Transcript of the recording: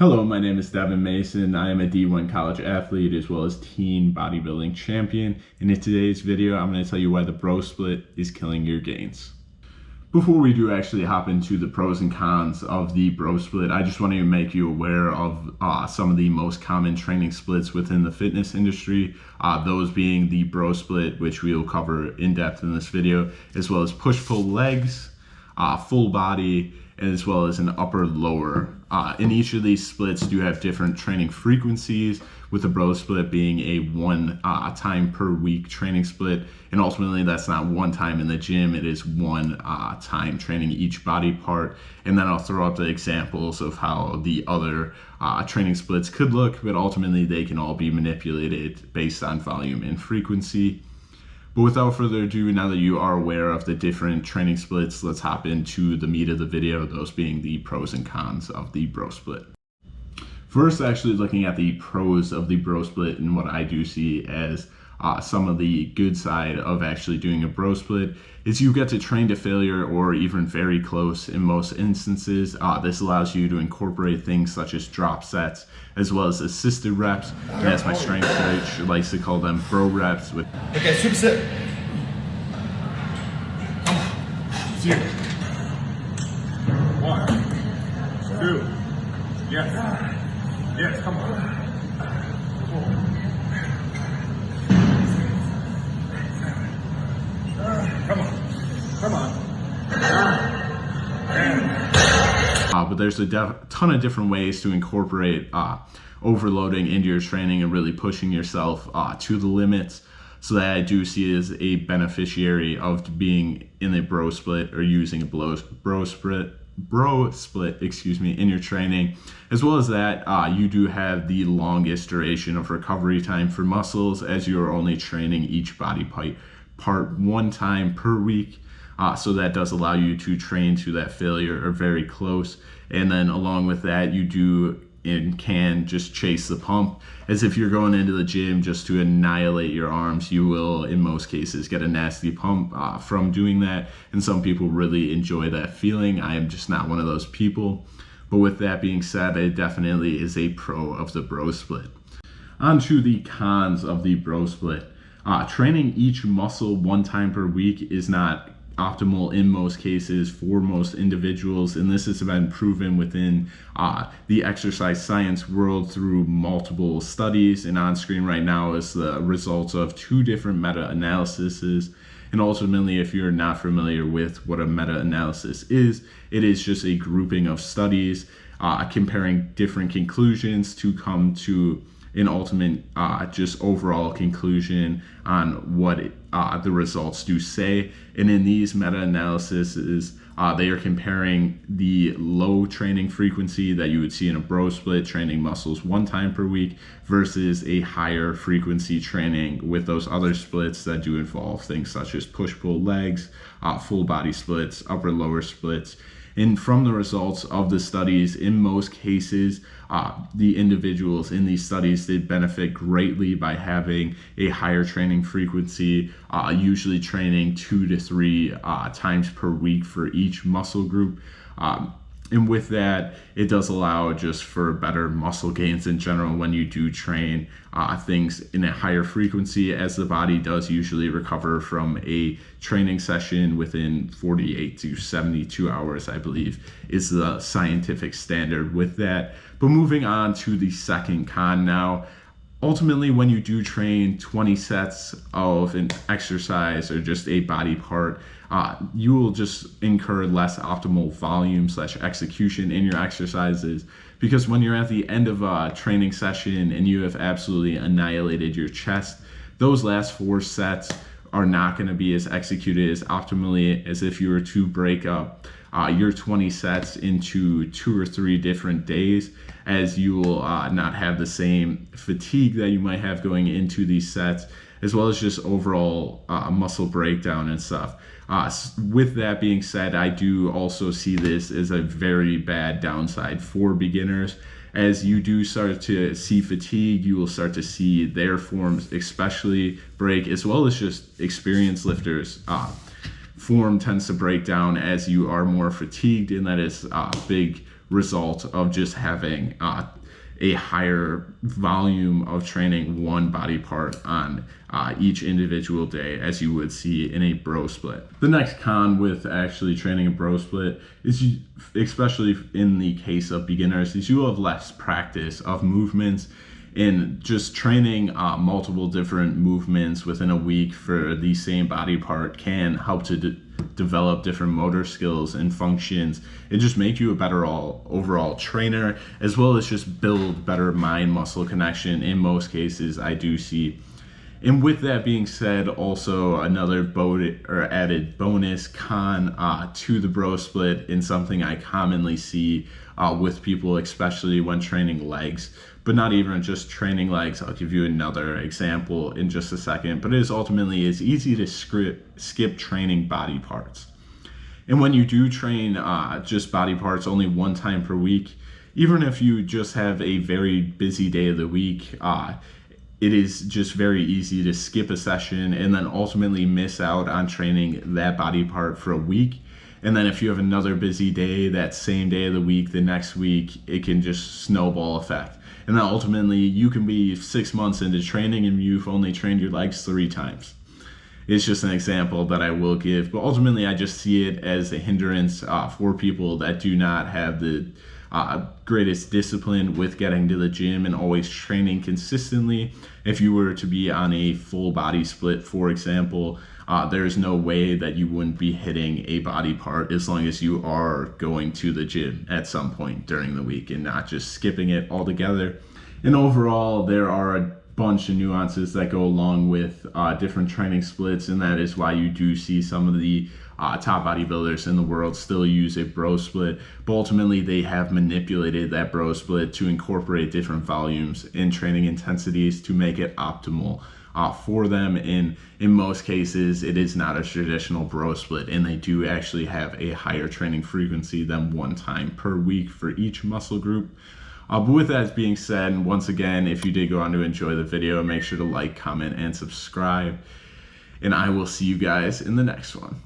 Hello, my name is Devin Mason. I am a D1 college athlete as well as teen bodybuilding champion. And in today's video, I'm going to tell you why the bro split is killing your gains. Before we do actually hop into the pros and cons of the bro split, I just want to make you aware of some of the most common training splits within the fitness industry. Those being the bro split, which we'll cover in depth in this video, as well as push-pull legs, full body, as well as an upper lower. In each of these splits do have different training frequencies, with the bro split being a one time per week training split. And ultimately that's not one time in the gym, it is one time training each body part. And then I'll throw up the examples of how the other training splits could look, but ultimately they can all be manipulated based on volume and frequency. But without further ado, now that you are aware of the different training splits, let's hop into the meat of the video, those being the pros and cons of the bro split. First, actually looking at the pros of the bro split and what I do see as some of the good side of actually doing a bro split is you get to train to failure or even very close in most instances. This allows you to incorporate things such as drop sets as well as assisted reps, and as my strength coach likes to call them, bro reps. Okay, super sit. Come on. 0. 1, 2. Yes. Yes, come on. 4. Come on. Come on. But there's a ton of different ways to incorporate overloading into your training and really pushing yourself to the limits. So that I do see as a beneficiary of being in a bro split or using a bro split, in your training. As well as that, you do have the longest duration of recovery time for muscles, as you are only training each body part one time per week. So that does allow you to train to that failure or very close. And then along with that, you do and can just chase the pump. As if you're going into the gym just to annihilate your arms, you will in most cases get a nasty pump from doing that. And some people really enjoy that feeling. I am just not one of those people. But with that being said, it definitely is a pro of the bro split. On to the cons of the bro split. Training each muscle one time per week is not optimal in most cases for most individuals, and this has been proven within the exercise science world through multiple studies. And on screen right now is the results of 2 different meta-analyses. And ultimately, if you're not familiar with what a meta-analysis is, it is just a grouping of studies comparing different conclusions to come to an ultimate just overall conclusion on what the results do say. And in these meta-analyses, they are comparing the low training frequency that you would see in a bro split, training muscles one time per week, versus a higher frequency training with those other splits that do involve things such as push-pull legs, full body splits, upper lower splits. And from the results of the studies, in most cases, the individuals in these studies did benefit greatly by having a higher training frequency, usually training 2 to 3 times per week for each muscle group. And with that, it does allow just for better muscle gains in general when you do train things in a higher frequency, as the body does usually recover from a training session within 48 to 72 hours, I believe, is the scientific standard with that. But moving on to the second con now. Ultimately, when you do train 20 sets of an exercise or just a body part, you will just incur less optimal volume / execution in your exercises, because when you're at the end of a training session and you have absolutely annihilated your chest, those last 4 sets are not going to be as executed as optimally as if you were to break up your 20 sets into 2 or 3 different days, as you will not have the same fatigue that you might have going into these sets, as well as just overall muscle breakdown and stuff. With that being said, I do also see this as a very bad downside for beginners. As you do start to see fatigue, you will start to see their forms especially break, as well as just experienced lifters. Form tends to break down as you are more fatigued, and that is a big result of just having a higher volume of training one body part on each individual day, as you would see in a bro split. The next con with actually training a bro split is, especially in the case of beginners, is you have less practice of movements, and just training multiple different movements within a week for the same body part can help to develop different motor skills and functions and just make you a better overall trainer, as well as just build better mind-muscle connection in most cases, I do see. And with that being said, also another added bonus con to the bro split, and something I commonly see with people, especially when training legs, but not even just training legs. I'll give you another example in just a second, but it's easy to skip training body parts. And when you do train just body parts only one time per week, even if you just have a very busy day of the week, it is just very easy to skip a session and then ultimately miss out on training that body part for a week. And then if you have another busy day, that same day of the week, the next week, it can just snowball effect. And then ultimately you can be 6 months into training and you've only trained your legs 3 times. It's just an example that I will give, but ultimately I just see it as a hindrance for people that do not have the greatest discipline with getting to the gym and always training consistently. If you were to be on a full body split, for example, there's no way that you wouldn't be hitting a body part as long as you are going to the gym at some point during the week and not just skipping it altogether. And overall, there are a bunch of nuances that go along with different training splits, and that is why you do see some of the top bodybuilders in the world still use a bro split, but ultimately they have manipulated that bro split to incorporate different volumes and training intensities to make it optimal for them. And in most cases, it is not a traditional bro split, and they do actually have a higher training frequency than one time per week for each muscle group. But with that being said, once again, if you did go on to enjoy the video, make sure to like, comment, and subscribe. And I will see you guys in the next one.